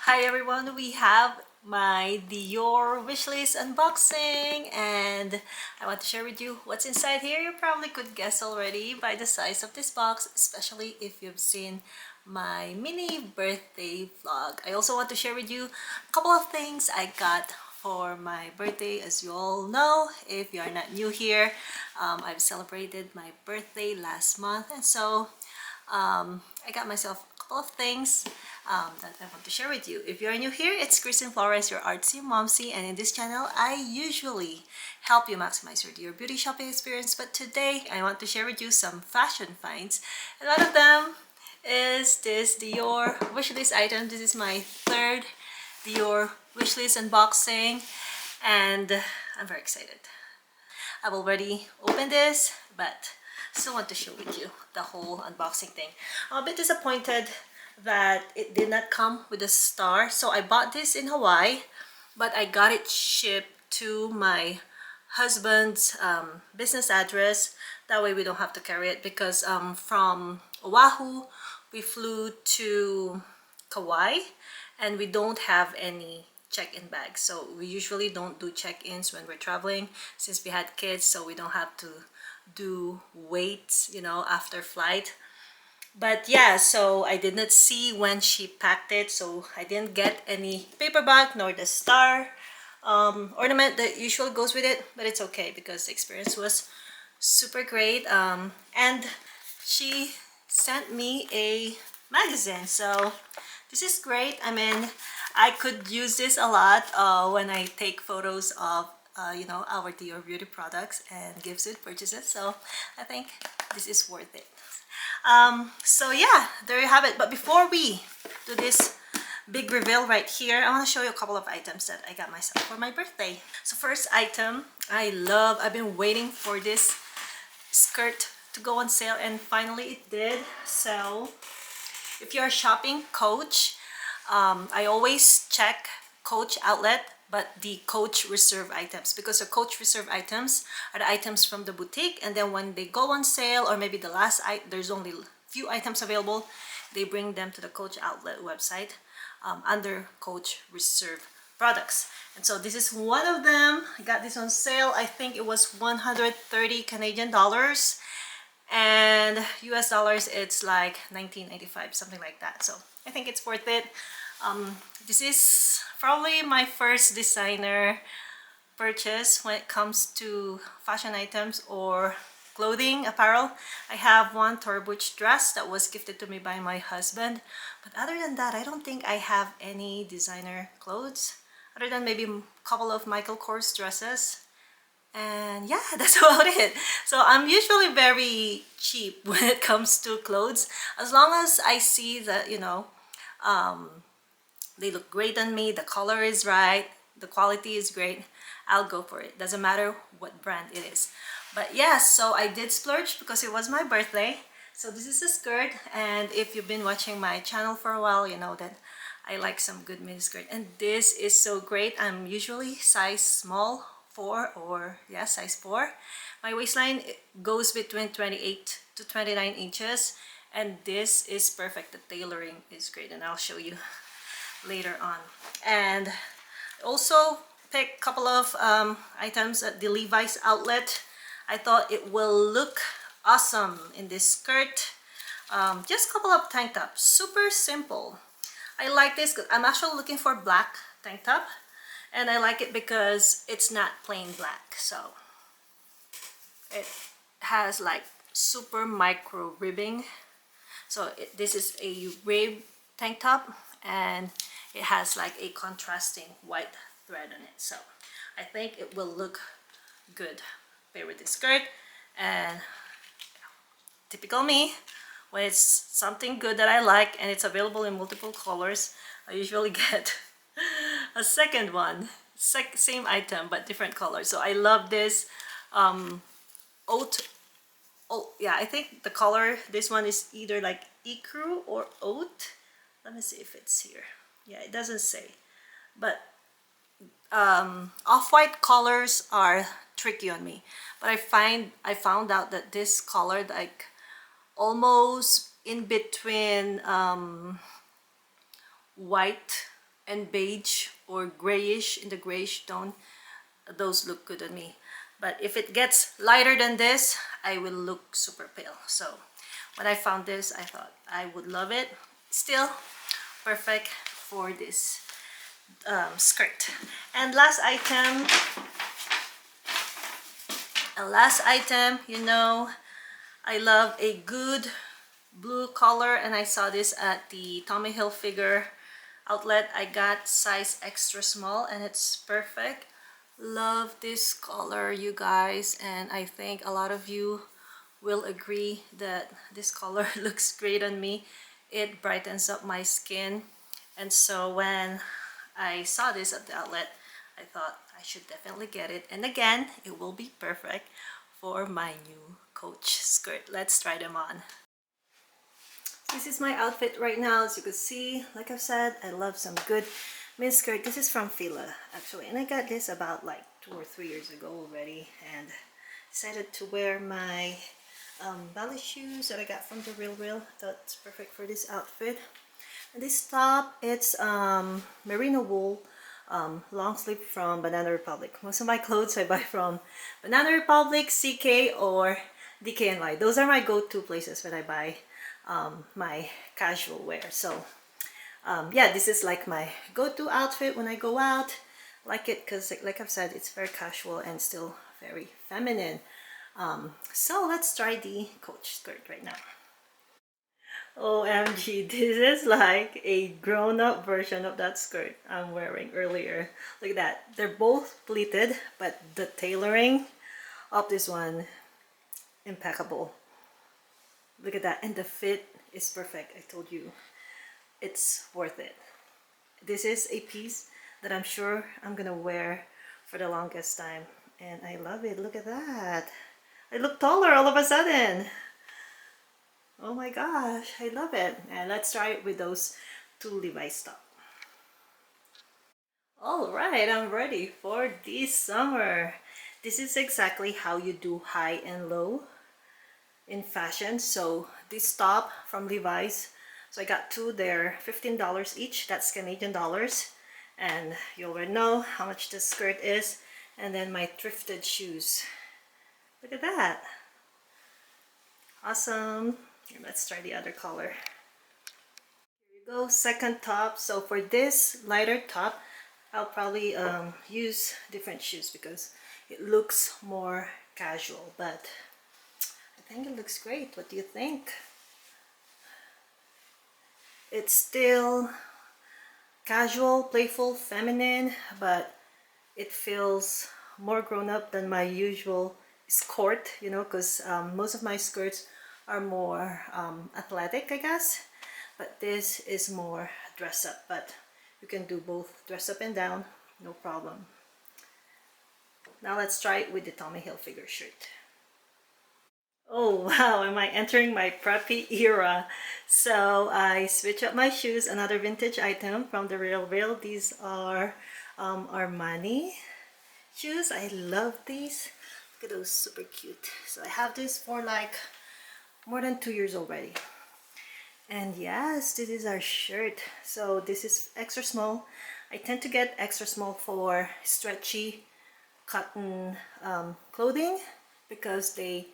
Hi everyone, we have my Dior wishlist unboxing and I want to share with you what's inside here. You probably could guess already by the size of this box, especially if you've seen my mini birthday vlog. I also want to share with you a couple of things I got for my birthday. As you all know, if you are not new here, I've celebrated my birthday last month, and so I got myself a couple of things that I want to share with you. If you're new here, it's Kristen Flores, your Artsy Momsy, and in this channel, I usually help you maximize your Dior beauty shopping experience. But today, I want to share with you some fashion finds, and one of them is this Dior wishlist item. This is my third Dior wishlist unboxing, and I'm very excited. I've already opened this, but still want to share with you the whole unboxing thing. I'm a bit disappointed that it did not come with a star. So I bought this in Hawaii, but I got it shipped to my husband's business address. That way we don't have to carry it, because from Oahu we flew to Kauai and we don't have any check-in bags. So we usually don't do check-ins when we're traveling since we had kids, so we don't have to do weights, after flight. But yeah, so I did not see when she packed it, so I didn't get any paper bag nor the star ornament that usually goes with it, but it's okay because the experience was super great. And she sent me a magazine, so this is great. I mean, I could use this a lot when I take photos of our Dior beauty products and gifts with purchases, so I think this is worth it. So yeah, there you have it. But before we do this big reveal right here, I want to show you a couple of items that I got myself for my birthday. So first item, I've been waiting for this skirt to go on sale, and finally it did. So if you're shopping Coach, I always check Coach outlet, but the Coach reserve items, because the Coach reserve items are the items from the boutique, and then when they go on sale, or maybe there's only few items available, they bring them to the Coach outlet website under Coach reserve products. And so this is one of them. I got this on sale. I think it was 130 Canadian dollars, and US dollars it's like 19.95, something like that. So I think it's worth it. This is probably my first designer purchase when it comes to fashion items or clothing, apparel. I have one Tory Burch dress that was gifted to me by my husband, but other than that, I don't think I have any designer clothes other than maybe a couple of Michael Kors dresses. And yeah, that's about it. So I'm usually very cheap when it comes to clothes, as long as I see that they look great on me, the color is right, the quality is great, I'll go for it. Doesn't matter what brand it is. But yes, so I did splurge because it was my birthday. So this is a skirt, and if you've been watching my channel for a while, you know that I like some good mini skirt, and this is so great. I'm usually size small 4, or yeah, size 4. My waistline goes between 28 to 29 inches, and this is perfect. The tailoring is great, and I'll show you later on. And also picked a couple of items at the Levi's outlet. I thought it will look awesome in this skirt. Just a couple of tank tops, super simple. I like this because I'm actually looking for black tank top, and I like it because it's not plain black, so it has like super micro ribbing. So this is a rib tank top, and it has like a contrasting white thread on it, so I think it will look good paired with this skirt. And typical me, when it's something good that I like and it's available in multiple colors, I usually get a second one, same item but different colors. So I love this oat. Oh yeah, I think the color, this one is either like ecru or oat. Let me see if it's here. Yeah, it doesn't say, but off-white colors are tricky on me, but I found out that this color, like almost in between white and beige or grayish, in the grayish tone, those look good on me. But if it gets lighter than this, I will look super pale. So when I found this, I thought I would love it. Still perfect for this skirt. And last item, you know, I love a good blue color, and I saw this at the Tommy Hilfiger outlet. I got size extra small and it's perfect. Love this color, you guys, and I think a lot of you will agree that this color looks great on me. It brightens up my skin, and so when I saw this at the outlet, I thought I should definitely get it. And again, it will be perfect for my new Coach skirt. Let's try them on. This is my outfit right now. As you can see, like I've said, I love some good mini skirt. This is from Fila actually, and I got this about like 2 or 3 years ago already, and decided to wear my ballet shoes that I got from the Real. That's perfect for this outfit. And this top, it's merino wool long sleeve from Banana Republic. Most of my clothes I buy from Banana Republic, CK, or DKNY. Those are my go-to places when I buy my casual wear. So yeah, this is like my go-to outfit when I go out. Like it because, like I've said, it's very casual and still very feminine. So let's try the Coach skirt right now. OMG, this is like a grown-up version of that skirt I'm wearing earlier. Look at that. They're both pleated, but the tailoring of this one, impeccable. Look at that. And the fit is perfect. I told you, it's worth it. This is a piece that I'm sure I'm gonna wear for the longest time, and I love it. Look at that. I look taller all of a sudden. Oh my gosh, I love it. And let's try it with those 2 Levi top. All right, I'm ready for this summer. This is exactly how you do high and low in fashion. So this top from Levi's, so I got 2. They're $15 each. That's Canadian dollars. And you already know how much this skirt is. And then my thrifted shoes. Look at that. Awesome. Here, let's try the other color. Here you go, second top. So for this lighter top, I'll probably use different shoes because it looks more casual, but I think it looks great. What do you think? It's still casual, playful, feminine, but it feels more grown up than my usual skirt, you know, because most of my skirts are more athletic, I guess, but this is more dress up. But you can do both dress up and down, no problem. Now let's try it with the Tommy Hilfiger shirt. Oh wow, am I entering my preppy era? So I switch up my shoes, another vintage item from the Real. These are Armani shoes. I love these. Look at those, super cute. So I have this for like more than 2 years already. And yes, this is our shirt. So this is extra small. I tend to get extra small for stretchy cotton clothing because they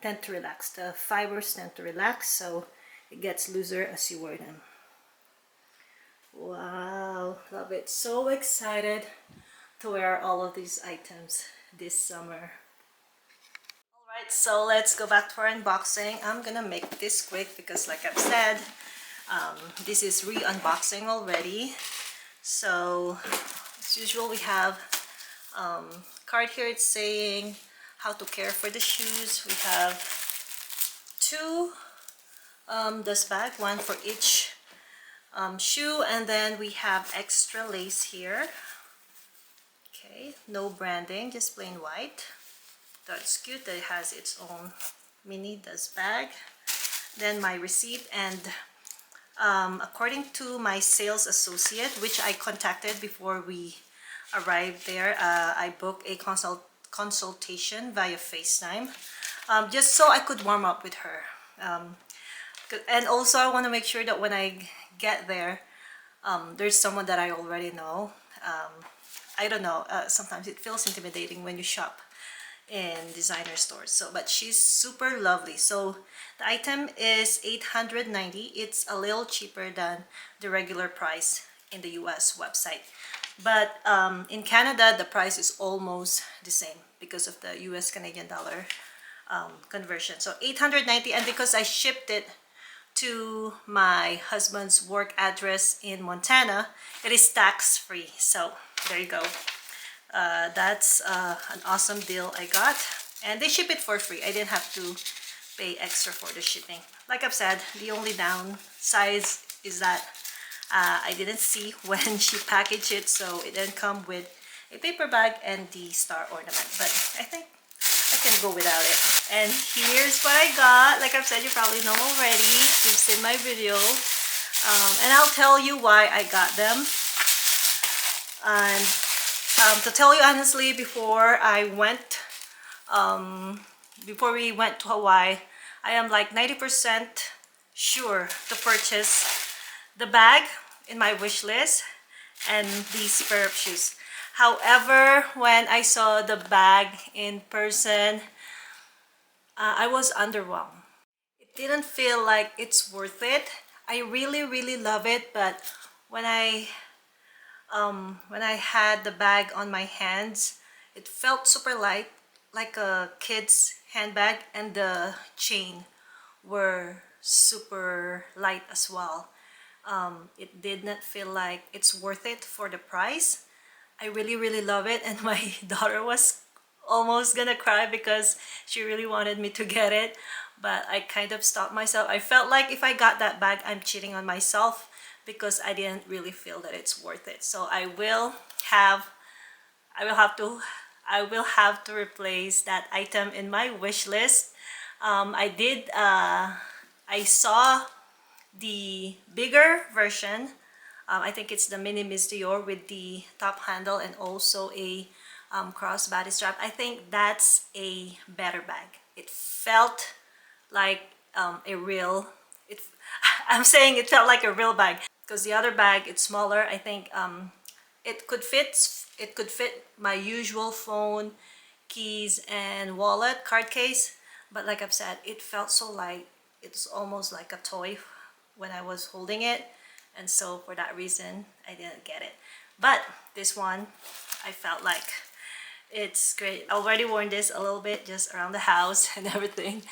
tend to relax. The fibers tend to relax, so it gets looser as you wear them. Wow, love it. So excited to wear all of these items this summer. Alright, so let's go back to our unboxing. I'm gonna make this quick because, like I've said, this is re-unboxing already. So as usual, we have card here. It's saying how to care for the shoes. We have 2 dust bag, 1 for each shoe, and then we have extra lace here. Okay, no branding, just plain white. That's cute. That it has its own mini dust bag. Then my receipt, and according to my sales associate, which I contacted before we arrived there, I booked a consultation via FaceTime, just so I could warm up with her. And also I want to make sure that when I get there, There's someone that I already know. I don't know, sometimes it feels intimidating when you shop in designer stores. So, but she's super lovely. So the item is $890. It's a little cheaper than the regular price in the US website. But in Canada, the price is almost the same because of the US Canadian dollar conversion. So 890, and because I shipped it to my husband's work address in Montana, it is tax free. So there you go. That's an awesome deal I got, and they ship it for free. I didn't have to pay extra for the shipping. Like I've said, the only downside is that I didn't see when she packaged it, so it didn't come with a paper bag and the star ornament, but I think I can go without it. And here's what I got. Like I've said, you probably know already, you've seen my video, and I'll tell you why I got them. And to tell you honestly, before we went to Hawaii, I am like 90% sure to purchase the bag in my wish list and these pair of shoes. However, when I saw the bag in person, I was underwhelmed. It didn't feel like it's worth it. I really love it, but when I had the bag on my hands, it felt super light, like a kid's handbag, and the chain were super light as well. It did not feel like it's worth it for the price. I really love it, and my daughter was almost gonna cry because she really wanted me to get it, but I kind of stopped myself. I felt like if I got that bag, I'm cheating on myself because I didn't really feel that it's worth it. So I will have to replace that item in my wish list. I saw the bigger version. I think it's the mini Miss Dior with the top handle and also a crossbody strap. I think that's a better bag. It felt like a real. I'm saying it felt like a real bag because the other bag, it's smaller. I think it could fit my usual phone, keys, and wallet, card case. But like I've said, it felt so light. It's almost like a toy when I was holding it, and so for that reason I didn't get it. But this one, I felt like it's great. I already worn this a little bit just around the house and everything,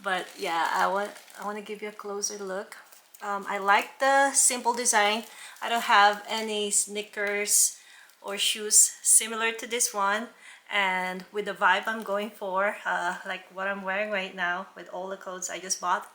but yeah, I want to give you a closer look. I like the simple design. I don't have any sneakers or shoes similar to this one, and with the vibe I'm going for, like what I'm wearing right now with all the clothes I just bought,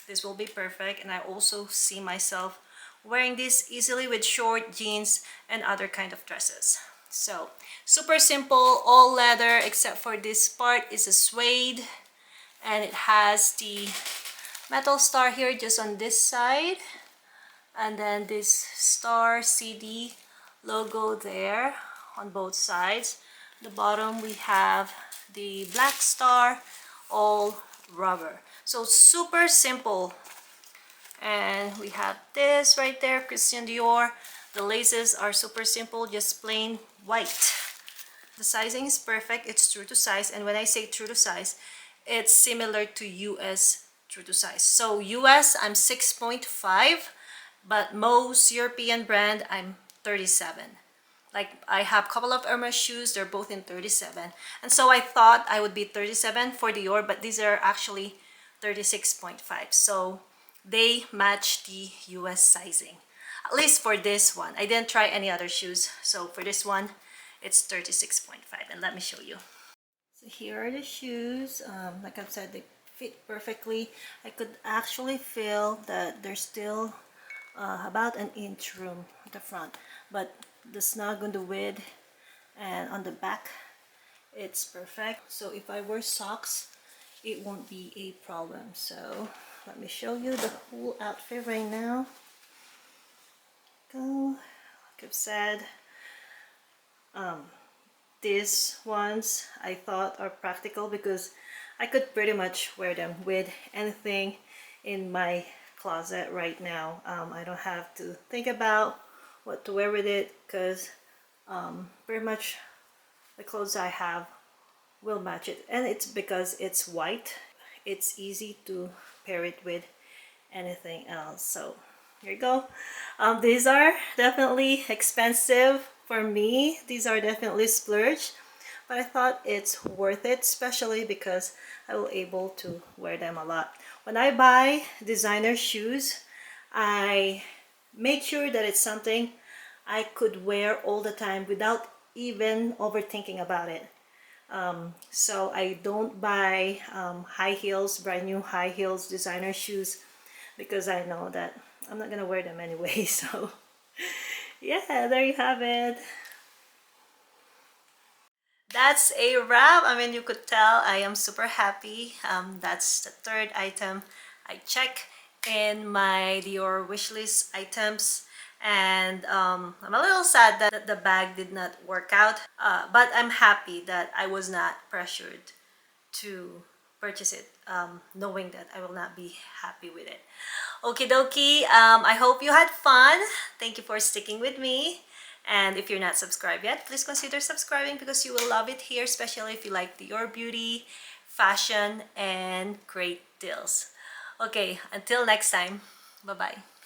this will be perfect. And I also see myself wearing this easily with short jeans and other kind of dresses. So super simple, all leather except for this part is a suede, and it has the metal star here just on this side, and then this star CD logo there on both sides. The bottom we have the black star, all rubber. So super simple. And we have this right there, Christian Dior. The laces are super simple, just plain white. The sizing is perfect. It's true to size, and when I say true to size, it's similar to US true to size. So US, I'm 6.5, but most European brand, I'm 37. Like I have a couple of Hermès shoes, they're both in 37. And so I thought I would be 37 for Dior, but these are actually 36.5. So they match the US sizing, at least for this one. I didn't try any other shoes, so for this one it's 36.5. And let me show you. So here are the shoes. Like I've said, they fit perfectly. I could actually feel that there's still about an inch room at the front, but the snug on the width and on the back, it's perfect. So if I wear socks, it won't be a problem. So let me show you the whole outfit right now. Go. Like I've said, these ones I thought are practical because I could pretty much wear them with anything in my closet right now. I don't have to think about what to wear with it, because pretty much the clothes I have will match it, and it's because it's white. It's easy to pair it with anything else. So here you go. These are definitely expensive for me. These are definitely splurge, but I thought it's worth it, especially because I will able to wear them a lot. When I buy designer shoes, I make sure that it's something I could wear all the time without even overthinking about it. So I don't buy high heels, brand new high heels designer shoes, because I know that I'm not gonna wear them anyway. So yeah, there you have it. That's a wrap. I mean, you could tell I am super happy. That's the third item I check in my Dior wishlist items. And I'm a little sad that the bag did not work out. But I'm happy that I was not pressured to purchase it, knowing that I will not be happy with it. Okie dokie. I hope you had fun. Thank you for sticking with me. And if you're not subscribed yet, please consider subscribing because you will love it here, especially if you like your beauty, fashion, and great deals. Okay, until next time. Bye-bye.